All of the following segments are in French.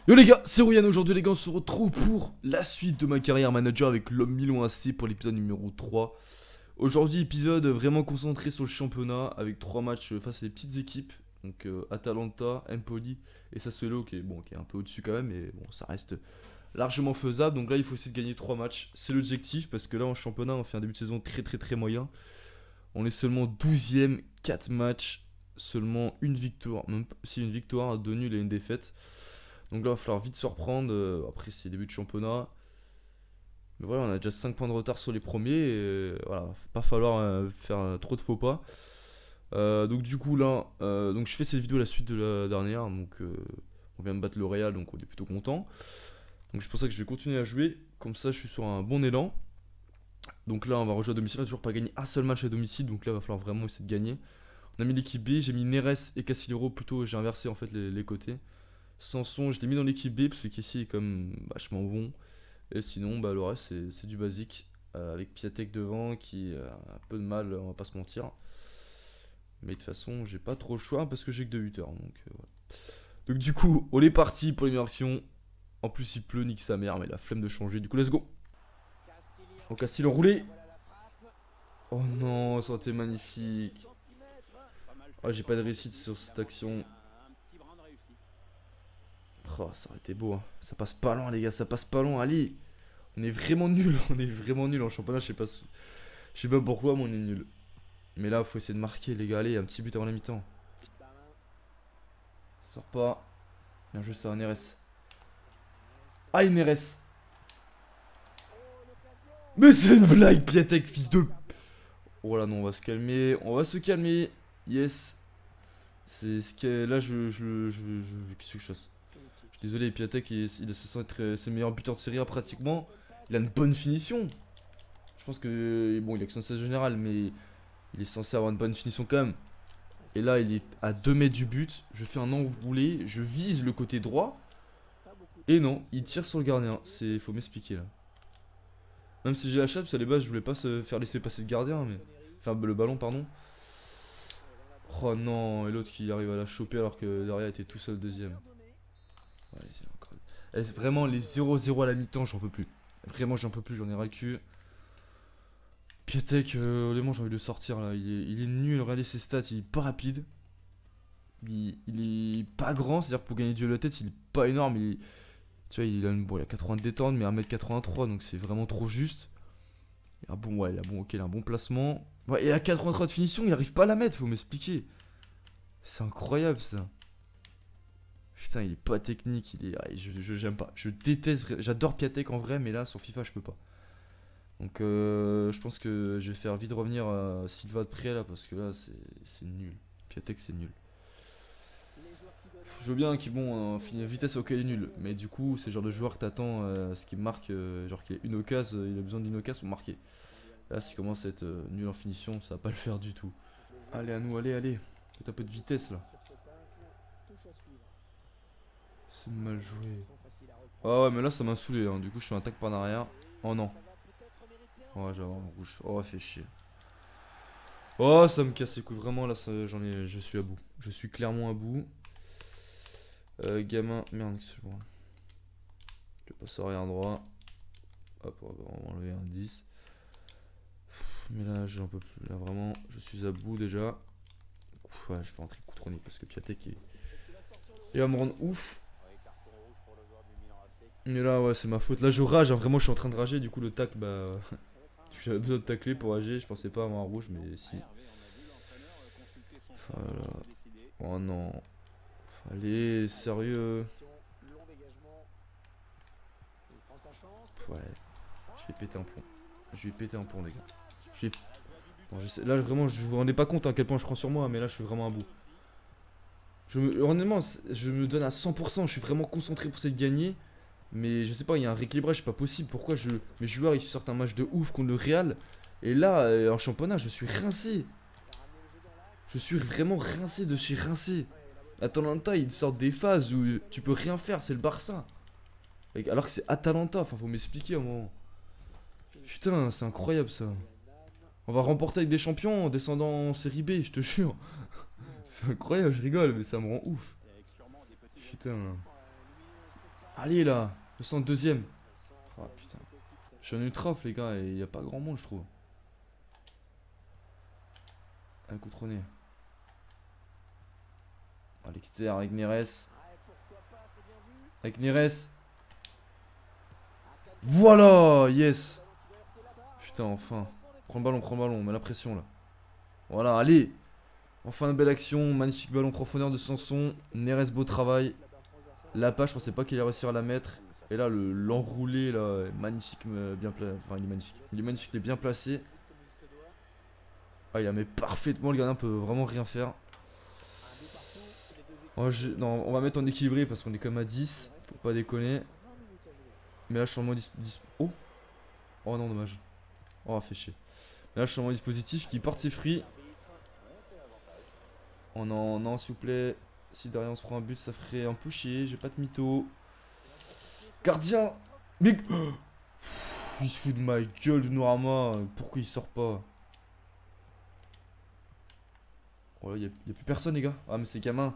Yo les gars, c'est Rouyan. Aujourd'hui les gars, on se retrouve pour la suite de ma carrière manager avec l'homme Milan AC pour l'épisode numéro 3. Aujourd'hui épisode vraiment concentré sur le championnat avec 3 matchs face à des petites équipes. Donc Atalanta, Empoli et Sassuolo qui est un peu au-dessus quand même, mais bon ça reste largement faisable. Donc là il faut essayer de gagner 3 matchs, c'est l'objectif parce que là en championnat on fait un début de saison très moyen. On est seulement 12ème, 4 matchs, seulement une victoire, même si une victoire, 2 nuls et une défaite. Donc là, il va falloir vite se reprendre. Après, c'est début de championnat. Mais voilà, on a déjà 5 points de retard sur les premiers. Et voilà, faut pas falloir faire trop de faux pas. Donc du coup là, donc je fais cette vidéo à la suite de la dernière. Donc on vient de battre le Real, donc on est plutôt content. Donc c'est pour ça que je vais continuer à jouer. Comme ça, je suis sur un bon élan. Donc là, on va rejouer à domicile. On n'a toujours pas gagné un seul match à domicile. Donc là, il va falloir vraiment essayer de gagner. On a mis l'équipe B. J'ai mis Neres et Casillero. Plutôt, j'ai inversé en fait les côtés. Sanson, je l'ai mis dans l'équipe B parce qu'ici est comme vachement bon. Et sinon, bah, le reste, c'est du basique. Avec Piatek devant qui a un peu de mal, on va pas se mentir. Mais de toute façon, j'ai pas trop le choix parce que j'ai que 2 buteurs. Voilà. Donc, du coup, on est parti pour les meilleures actions. En plus, il pleut, nique sa mère, mais la flemme de changer. Du coup, let's go. Oh, Castil enroulé. Oh non, ça aurait été magnifique. Oh, j'ai pas de réussite sur cette action. Oh, ça aurait été beau, hein. Ça passe pas loin, les gars, ça passe pas loin. Allez, on est vraiment nul, on est vraiment nul en championnat. Je sais pas pourquoi, mais on est nul. Mais là, faut essayer de marquer, les gars. Allez, un petit but avant la mi-temps. Ça sort pas. Bien joué, ça, Neres. Ah, une Neres. Mais c'est une blague, Piatek, fils de. Oh là, non, on va se calmer. On va se calmer. Yes. C'est ce que. Là, qu'est-ce que je fasse? Je suis désolé, Piatek, il est censé être ses meilleurs buteurs de série A pratiquement. Il a une bonne finition. Je pense que. Bon, il est que censé général, mais il est censé avoir une bonne finition quand même. Et là, il est à 2 mètres du but. Je fais un enroulé. Je vise le côté droit. Et non, il tire sur le gardien. Faut m'expliquer là. Même si j'ai la chape, à les bases, je voulais pas se faire laisser passer le gardien. Mais... Enfin, le ballon, pardon. Oh non, et l'autre qui arrive à la choper alors que derrière était tout seul deuxième. Ouais, c'est encore... Vraiment, les 0-0 à la mi-temps, j'en peux plus. Vraiment, j'en peux plus, j'en ai ras le cul. Piatek, honnêtement, j'ai envie de le sortir là. Il est nul, regardez ses stats, il est pas rapide. Il est pas grand, c'est-à-dire que pour gagner du duel de la tête, il est pas énorme. Tu vois, il a 80 de détente, mais 1m83, donc c'est vraiment trop juste. Il a un bon placement. Ouais, et à 83 de finition, il arrive pas à la mettre, faut m'expliquer. C'est incroyable ça. Putain, il est pas technique, j'aime pas. Je déteste, j'adore Piatek en vrai, mais là sur FIFA je peux pas. Donc je pense que je vais faire vite revenir à Silva de près là, parce que là c'est nul. Piatek c'est nul. Je veux bien qu'il finit vitesse, ok il est nul. Mais du coup c'est le genre de joueur que t'attends ce qui marque, genre qu'il ait une occasion, il a besoin d'une occasion pour marquer. Là s'il commence à être nul en finition, ça va pas le faire du tout. Allez à nous, allez. Faites un peu de vitesse là. C'est mal joué. Ah ouais mais là ça m'a saoulé hein. Du coup je fais un tac par derrière. Oh non. Oh j'avais un rouge. Oh fait chier. Oh ça me casse les couilles vraiment là je suis à bout. Je suis clairement à bout. Gamin. Merde qu'est-ce que je vois. Je vais passer arrière droit. Hop on va enlever un 10. Mais là j'en peux plus. Là vraiment je suis à bout déjà. Ouais je vais rentrer Coutronné parce que Piatek il va me rendre ouf. Mais là ouais c'est ma faute. Là je rage hein. Vraiment je suis en train de rager. Du coup le tac bah j'avais besoin de tacler pour rager. Je pensais pas avoir un rouge mais si. Voilà. Oh non. Allez sérieux. Ouais. Je vais péter un pont. Je vais péter un pont les gars. Non, là vraiment je vous rendez pas compte à quel point je prends sur moi. Mais là je suis vraiment à bout. Honnêtement je me donne à 100%. Je suis vraiment concentré pour essayer de gagner. Mais je sais pas, il y a un rééquilibrage, c'est pas possible. Pourquoi mes joueurs ils sortent un match de ouf contre le Real. Et là, en championnat, je suis rincé. Je suis vraiment rincé de chez rincé. Atalanta, ils sortent des phases où tu peux rien faire, c'est le Barça. Alors que c'est Atalanta, enfin faut m'expliquer un moment. Putain, c'est incroyable ça. On va remporter avec des champions en descendant en série B, je te jure. C'est incroyable, je rigole, mais ça me rend ouf. Putain. Allez là, le 102ème. Oh putain. Je suis en ultra off les gars et il n'y a pas grand monde je trouve. Un coup de nez. À l'extérieur avec Neres. Avec Neres. Voilà, yes. Putain, enfin. Prends le ballon, on met la pression là. Voilà, allez. Enfin une belle action, magnifique ballon profondeur de Sanson. Neres, beau travail. La page, je pensais pas qu'il allait réussir à la mettre. Et là, l'enroulé là, est magnifique, bien placé. Enfin, il est magnifique. Il est magnifique, il est bien placé. Ah, il la met parfaitement, le gardien peut vraiment rien faire. Non, on va mettre en équilibré parce qu'on est comme à 10. Faut pas déconner. Mais là, je suis en mode Oh! Oh non, dommage. Oh, fait chier. Mais là, je suis en mode dispositif qui porte ses fruits. Oh non, non, s'il vous plaît. Si derrière on se prend un but, ça ferait un peu chier. J'ai pas de mytho. Gardien! Mais. Il se fout de ma gueule de Noirama. Pourquoi il sort pas? Oh là, y a plus personne, les gars. Ah, mais c'est gamin.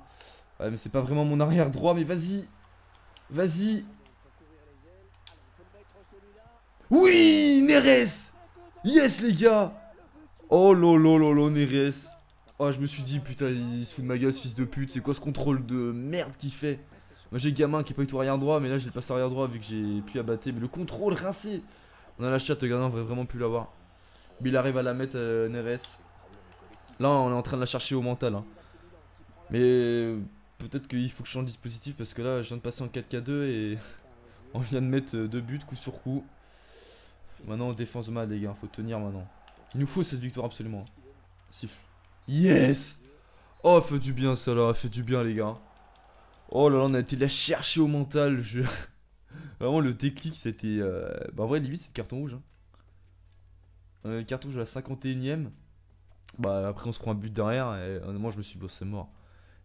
Ah, mais c'est pas vraiment mon arrière droit, mais vas-y. Vas-y. Oui, Neres. Yes, les gars. Oh lolo, Neres. Oh, je me suis dit, putain, il se fout de ma gueule, ce fils de pute. C'est quoi ce contrôle de merde qu'il fait? Moi, j'ai gamin qui est pas du tout arrière droit, mais là, j'ai le passe arrière droit vu que j'ai pu abattre. Mais le contrôle rincé. On a la chatte, le gardien aurait vraiment pu l'avoir. Mais il arrive à la mettre, Neres. Là, on est en train de la chercher au mental. Hein. Mais peut-être qu'il faut que je change de dispositif parce que là, je viens de passer en 4K2 et on vient de mettre 2 buts coup sur coup. Maintenant, on défense mal, les gars. Faut tenir maintenant. Il nous faut cette victoire absolument. Siffle. Yes! Oh, fait du bien ça là. Fait du bien, les gars. Oh là là, on a été la chercher au mental. Vraiment, le déclic, c'était. Bah, en vrai, limite, c'est le carton rouge. Hein. Le carton rouge à la 51ème. Bah, après, on se prend un but derrière. Et honnêtement, je me suis dit, bon, c'est mort.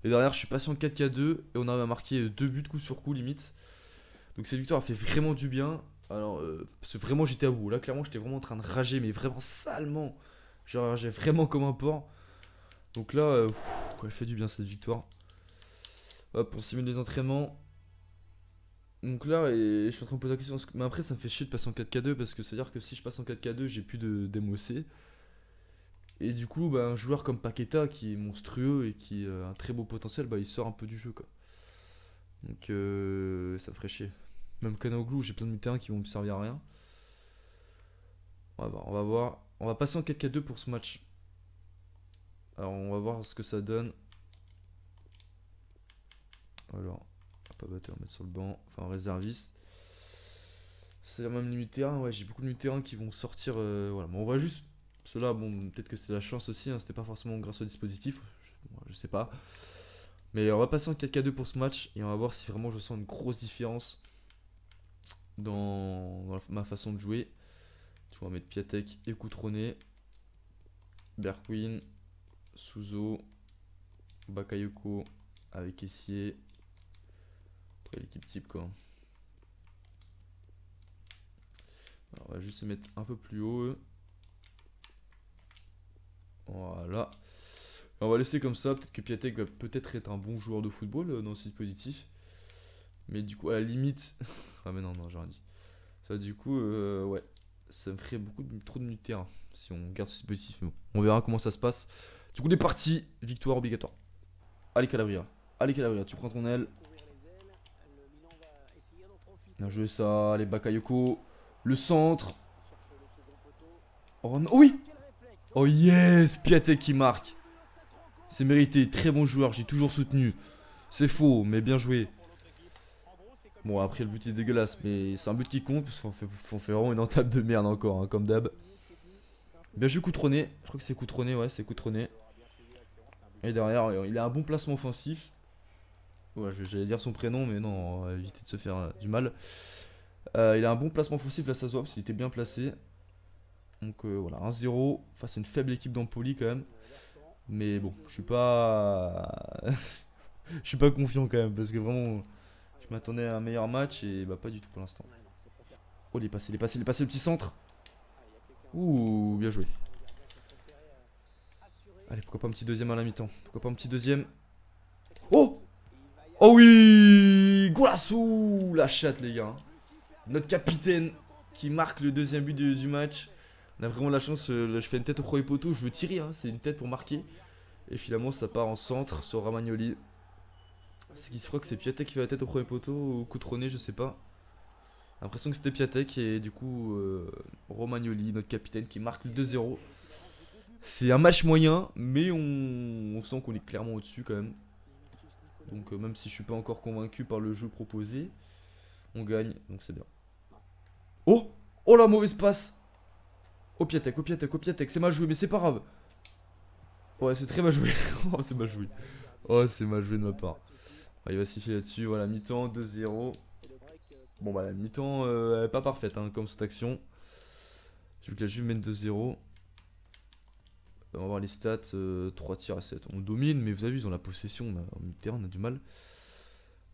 Et derrière, je suis passé en 4K2 et on arrive à marquer 2 buts coup sur coup limite. Donc cette victoire a fait vraiment du bien. Alors, parce que vraiment j'étais à bout. Là, clairement, j'étais vraiment en train de rager, mais vraiment salement. Genre, j'ai vraiment comme un porc. Donc là, elle fait du bien cette victoire. Hop, on simule les entraînements. Donc là, et je suis en train de poser la question. Mais après, ça me fait chier de passer en 4K2 parce que c'est à dire que si je passe en 4K2, j'ai plus d'MOC. Et du coup, bah, un joueur comme Paqueta qui est monstrueux et qui a un très beau potentiel, bah, il sort un peu du jeu quoi. Donc ça me ferait chier. Même Kanaoglu, j'ai plein de terrains qui vont me servir à rien. On va voir. On va passer en 4K2 pour ce match. Alors on va voir ce que ça donne. Alors, on va pas battre, on va mettre sur le banc. Enfin, réserviste. C'est la même limite terrain. Ouais, j'ai beaucoup de terrain qui vont sortir. Voilà, bon, on va juste. Cela, bon, peut-être que c'est la chance aussi. Hein, c'était pas forcément grâce au dispositif. Je sais pas. Mais on va passer en 4K2 pour ce match. Et on va voir si vraiment je sens une grosse différence dans ma façon de jouer. On va mettre Piatek et Coutronnet. Bergwijn, Souzo, Bakayoko avec Essier. Après l'équipe type quoi. Alors, on va juste se mettre un peu plus haut. Voilà. On va laisser comme ça. Peut-être que Piatek va peut-être être un bon joueur de football dans ce dispositif. Mais du coup, à la limite. Ah, mais non, j'ai rien dit. Ça, du coup, ouais. Ça me ferait trop de minutes de terrain si on garde ce dispositif. Mais bon, on verra comment ça se passe. Du coup, on est parti. Victoire obligatoire. Allez, Calabria. Allez, Calabria, tu prends ton aile. Bien joué ça. Allez, Bakayoko. Le centre. Oh non. Oui! Oh yes! Piatek qui marque. C'est mérité. Très bon joueur. J'ai toujours soutenu. C'est faux, mais bien joué. Bon, après, le but est dégueulasse. Mais c'est un but qui compte. Parce qu'on fait vraiment une entame de merde encore. Hein, comme d'hab. Bien joué, Coutronnet. Je crois que c'est Coutronnet. Ouais, c'est Coutronnet. Et derrière, il a un bon placement offensif. Ouais, j'allais dire son prénom, mais non, on va éviter de se faire du mal. Il a un bon placement offensif, là ça se voit, parce qu'il était bien placé. Donc voilà, 1-0 face à une faible équipe d'Empoli quand même. Mais bon, je suis pas. Je suis pas confiant quand même, parce que vraiment, je m'attendais à un meilleur match et bah pas du tout pour l'instant. Oh, il est passé, le petit centre. Ouh, bien joué. Allez, pourquoi pas un petit deuxième à la mi-temps? Pourquoi pas un petit deuxième? Oh! Oh oui! Golasso, la chatte les gars. Notre capitaine qui marque le deuxième but du match. On a vraiment la chance, là, je fais une tête au premier poteau, je veux tirer, hein, c'est une tête pour marquer. Et finalement ça part en centre sur Romagnoli. C'est qui se croit que c'est Piatek qui fait la tête au premier poteau ou Coutronnet, je sais pas. L'impression que c'était Piatek et du coup Romagnoli, notre capitaine qui marque le 2-0. C'est un match moyen, mais on sent qu'on est clairement au-dessus quand même. Donc même si je suis pas encore convaincu par le jeu proposé, on gagne, donc c'est bien. Oh! Oh la mauvaise passe! Oh Piatek, oh Piatek, oh Piatek, c'est mal joué, mais c'est pas grave. Ouais, c'est très mal joué. Oh, c'est mal joué. Oh, c'est mal joué de ma part. Ah, il va siffler là-dessus, voilà, mi-temps, 2-0. Bon bah la mi-temps elle est pas parfaite hein, comme cette action. J'ai vu que la Juve mène 2-0. On va voir les stats, 3 tirs à 7. On domine, mais vous avez vu, ils ont la possession, en mi-terrain, on a du mal.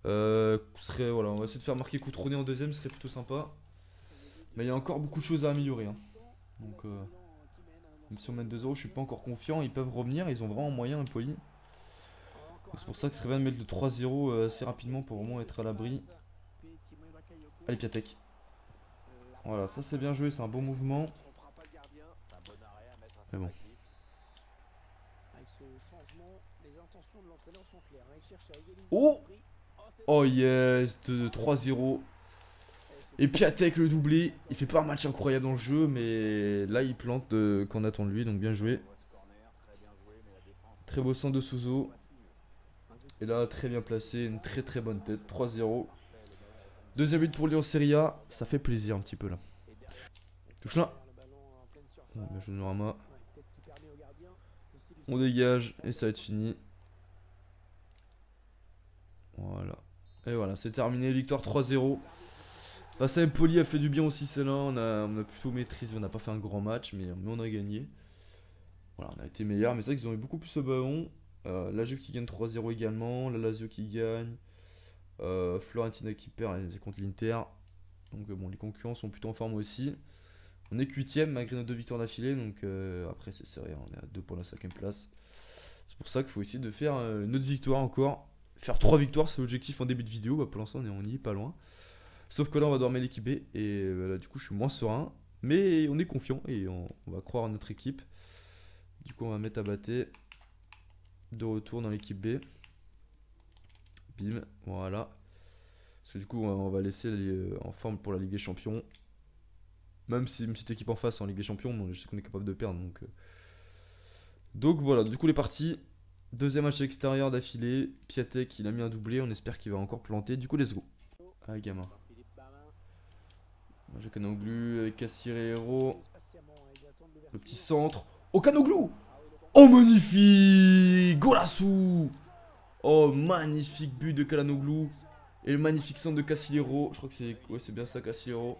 Voilà, on va essayer de faire marquer Coutronnet en deuxième, ce serait plutôt sympa. Mais il y a encore beaucoup de choses à améliorer. Hein. Donc, même si on mène 2-0, je suis pas encore confiant. Ils peuvent revenir, ils ont vraiment moyen, Empoli. C'est pour ça que ce serait bien de mettre le 3-0 assez rapidement pour vraiment être à l'abri. Allez, Piatek. Voilà, ça c'est bien joué, c'est un bon mouvement. Mais bon. Oh! Oh yes, 3-0. Et Piatek le doublé. Il fait pas un match incroyable dans le jeu, mais là il plante qu'on attend de lui, donc bien joué. Très beau centre de Souzo. Et là, très bien placé, une très bonne tête. 3-0. Deuxième but pour Lyon Serie A. Ça fait plaisir un petit peu là. Touche là. Bon, bien joué Norama. On dégage et ça va être fini. Voilà. Et voilà, c'est terminé. Victoire 3-0. Face à Empoli a fait du bien aussi celle-là. On a plutôt maîtrisé. On n'a pas fait un grand match, mais on a gagné. Voilà, on a été meilleur. Mais c'est vrai qu'ils ont eu beaucoup plus au ballon. La Juve qui gagne 3-0 également. La Lazio qui gagne. Florentina qui perd contre l'Inter. Donc bon, les concurrents sont plutôt en forme aussi. On est 8ème malgré nos 2 victoires d'affilée. Donc après c'est serré, on est à 2 pour la 5ème place. C'est pour ça qu'il faut essayer de faire une autre victoire encore. Faire 3 victoires, c'est l'objectif en début de vidéo. Bah, pour l'instant on y est pas loin. Sauf que là on va devoir mettre l'équipe B. Et là du coup je suis moins serein. Mais on est confiant et on va croire à notre équipe. Du coup on va mettre Abaté de retour dans l'équipe B. Bim, voilà. Parce que du coup on va laisser en forme pour la Ligue des Champions. Même si une petite équipe en face en Ligue des Champions, je sais qu'on est capable de perdre. Donc voilà, du coup les parties. Deuxième match à l'extérieur d'affilée. Piatek il a mis un doublé, on espère qu'il va encore planter. Du coup let's go. Allez gamin. J'ai Canoglu avec Cassirero. Le petit centre. Oh Canoglu. Oh magnifique. Golasso. Oh magnifique but de Calhanoglu. Et le magnifique centre de Cassirero. Je crois que c'est bien ça Cassirero.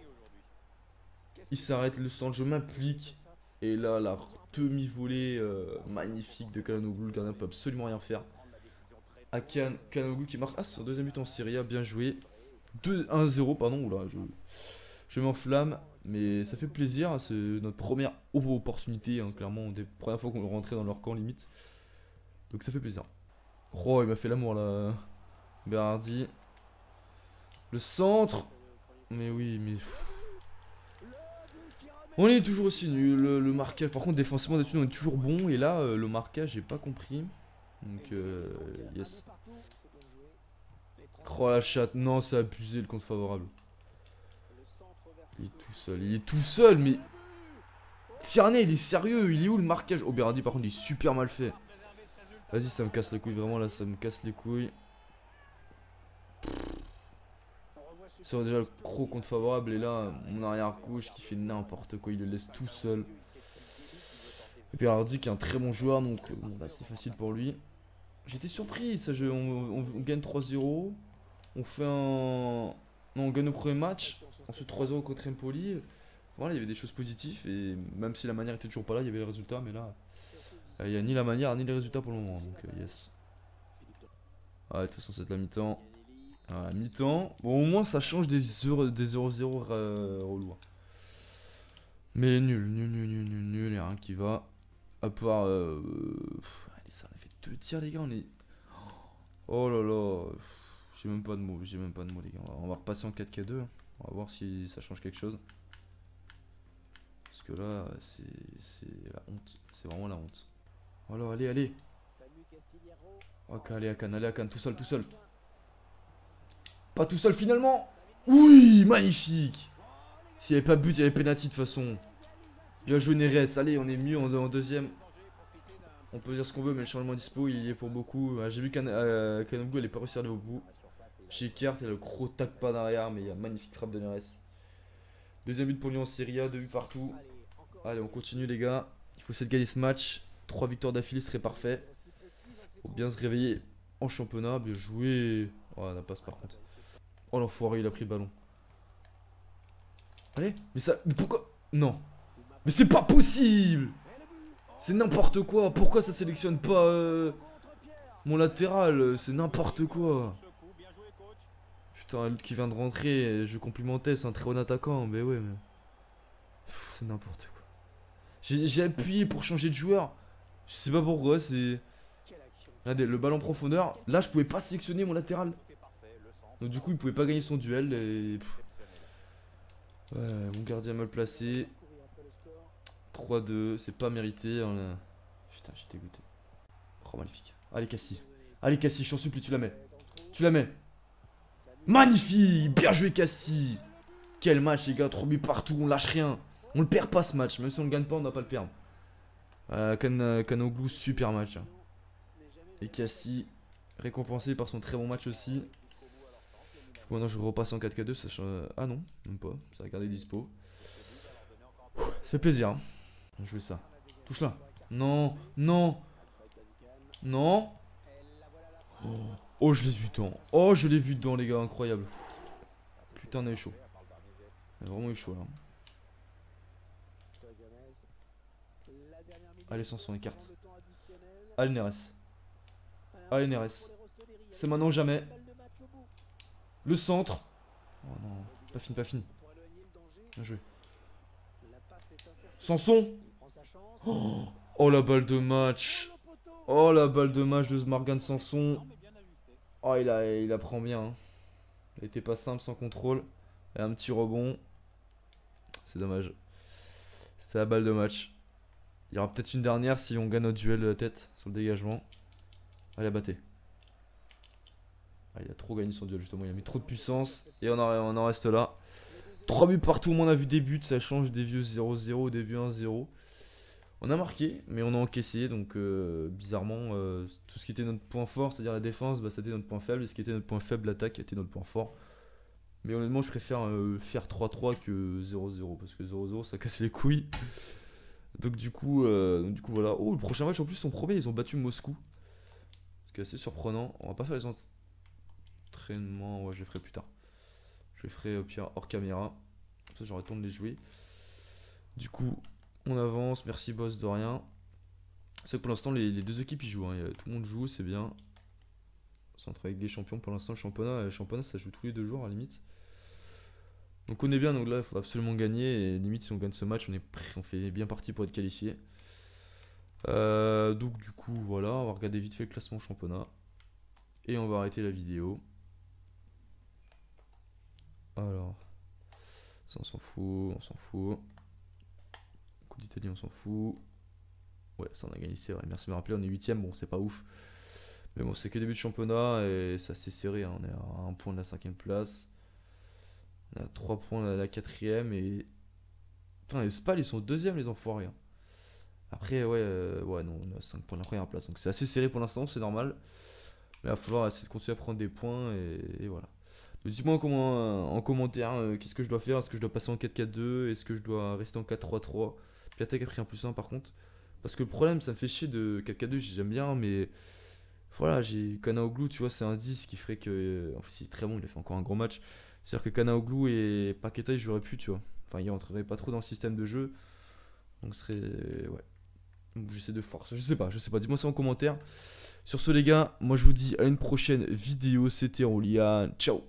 Il s'arrête, le centre, je m'applique. Et là, la demi-volée magnifique de Calhanoglu. Le gardien peut absolument rien faire. Akan, Calhanoglu qui marque. Ah, c'est son deuxième but en Serie A, bien joué. 1-0, pardon. Oula, je m'enflamme. Mais ça fait plaisir. C'est notre première opportunité. Hein, clairement, des premières fois qu'on rentrait dans leur camp, limite. Donc ça fait plaisir. Oh, il m'a fait l'amour là. Berardi. Le centre. Mais oui, mais. On est toujours aussi nul, le marquage, par contre défensivement d'habitude on est toujours bon et là le marquage j'ai pas compris. Donc yes. Oh la chatte, non c'est abusé le compte favorable. Il est tout seul mais... Tierney il est sérieux, il est où le marquage? Oh Berardi par contre il est super mal fait. Vas-y ça me casse les couilles, vraiment là ça me casse les couilles. C'est déjà le gros compte favorable et là mon arrière gauche qui fait n'importe quoi, il le laisse tout seul. Et puis Hardy qui est un très bon joueur donc bon, bah, c'est facile pour lui. J'étais surpris, ça, on gagne 3-0. On fait un... Non, on gagne au premier match. Ensuite 3-0 contre Empoli. Voilà, il y avait des choses positives et même si la manière était toujours pas là, il y avait les résultats mais là... Il n'y a ni la manière ni les résultats pour le moment donc yes. Ouais, de toute façon c'est la mi-temps. À mi-temps. Bon, au moins ça change des 0-0 relou. Mais nul, il y a rien qui va. À part. Allez, ça a fait 2 tirs, les gars. On est. Oh là là. J'ai même pas de mots, j'ai même pas de mots les gars. On va repasser en 4K2. On va voir si ça change quelque chose. Parce que là, c'est la honte. C'est vraiment la honte. Alors, allez, allez. Ok, allez, Akan, tout seul, tout seul. Pas tout seul finalement. Oui, magnifique. S'il n'y avait pas but, il y avait penalty de toute façon. Bien joué Neres, allez, on est mieux en deuxième. On peut dire ce qu'on veut, mais le changement de dispo, il y est pour beaucoup. J'ai vu qu'Anoglu, elle est pas réussi à aller au bout. J'écarte, il y a le gros tac pas derrière, mais il y a magnifique frappe de Neres. Deuxième but pour Lyon en Serie A, 2 buts partout. Allez, on continue les gars. Il faut essayer de gagner ce match. 3 victoires d'affilée serait parfait. Faut bien se réveiller en championnat. Bien joué. Oh, la passe par contre. Oh l'enfoiré, il a pris le ballon. Allez, mais ça. Mais pourquoi? Non. Mais c'est pas possible. C'est n'importe quoi. Pourquoi ça sélectionne pas mon latéral? C'est n'importe quoi. Putain, l'autre qui vient de rentrer, je complimentais, c'est un très bon attaquant. Mais ouais, mais. C'est n'importe quoi. J'ai appuyé pour changer de joueur. Je sais pas pourquoi, c'est. Regardez, le ballon en profondeur. Là, je pouvais pas sélectionner mon latéral. Donc, du coup, il pouvait pas gagner son duel. Et. Ouais, mon gardien mal placé. 3-2, c'est pas mérité. Putain, j'ai dégoûté. Oh, magnifique. Allez, Cassie. Allez, Cassie, je t'en supplie, tu la mets. Tu la mets. Magnifique. Bien joué, Cassie. Quel match, les gars. 3 buts partout, on lâche rien. On le perd pas ce match. Même si on le gagne pas, on va pas le perdre. Kanoglu, super match. Et Cassie, récompensé par son très bon match aussi. Du coup, maintenant je repasse en 4K2. Ah non, même pas. Ça va garder dispo. Ça fait plaisir. Hein. On joue ça. Touche-la. Non, non. Non. Oh, je l'ai vu dedans. Oh, je l'ai vu dedans, les gars. Incroyable. Putain, on a eu chaud. On a vraiment eu chaud là. Allez, Sanson, écarte. Allez, Neres. Allez, Neres. C'est maintenant ou jamais. Le centre. Oh non, pas fini, pas fini. Bien joué. Sanson. Oh, la balle de match. Oh, la balle de match de Morgan Sanson. Oh, il la prend bien. Hein. Elle était pas simple, sans contrôle. Et un petit rebond. C'est dommage. C'était la balle de match. Il y aura peut-être une dernière si on gagne notre duel de la tête sur le dégagement. Allez, abattez. Ah, il a trop gagné son duel justement, il a mis trop de puissance. Et on en reste là. 3 buts partout, on a vu des buts, ça change des vieux 0-0 au début 1-0. On a marqué, mais on a encaissé, donc bizarrement, tout ce qui était notre point fort, c'est-à-dire la défense, bah, c'était notre point faible. Et ce qui était notre point faible, l'attaque, était notre point fort. Mais honnêtement, je préfère faire 3-3 que 0-0, parce que 0-0, ça casse les couilles. Donc du coup, voilà. Oh, le prochain match, en plus, son premier, ils ont battu Moscou. Ce qui est assez surprenant. On va pas faire les entraînements, ouais, je les ferai plus tard. Je les ferai au pire hors caméra. Comme ça, j'aurai le temps de les jouer. Du coup, on avance. Merci, boss, de rien. C'est vrai que pour l'instant, les deux équipes, ils jouent. Hein. Tout le monde joue, c'est bien. Centre avec des champions. Pour l'instant, le championnat, ça joue tous les 2 jours, à la limite. Donc on est bien, donc là il faudra absolument gagner. Et limite, si on gagne ce match, on fait bien parti pour être qualifié. Donc du coup, voilà, on va regarder vite fait le classement championnat. Et on va arrêter la vidéo. Alors, ça on s'en fout, on s'en fout. Coupe d'Italie, on s'en fout. Ouais, ça on a gagné, c'est vrai. Merci de me rappeler, on est 8ème, bon c'est pas ouf. Mais bon, c'est que début de championnat et c'est assez serré. Hein. On est à 1 point de la 5ème place. On a 3 points de la 4ème et. Putain, les Spal ils sont 2ème, les enfoirés. Hein. Après, ouais, non, on a 5 points de la première place. Donc c'est assez serré pour l'instant, c'est normal. Mais il va falloir essayer de continuer à prendre des points et voilà. Dites-moi en commentaire qu'est-ce que je dois faire. Est-ce que je dois passer en 4-4-2? Est-ce que je dois rester en 4-3-3? Piatek a pris un +1 par contre. Parce que le problème, ça me fait chier de 4-4-2, j'aime bien, mais voilà, j'ai Kanoglu, tu vois, c'est un 10 qui ferait que. Enfin, il est très bon, il a fait encore un gros match. C'est-à-dire que Kanoglu et Paqueta, ils joueraient plus, tu vois. Enfin, ils rentreraient pas trop dans le système de jeu. Donc, ce serait. Ouais. J'essaie de force. Je sais pas. Dis-moi ça en commentaire. Sur ce, les gars, moi je vous dis à une prochaine vidéo. C'était Roulian. Ciao.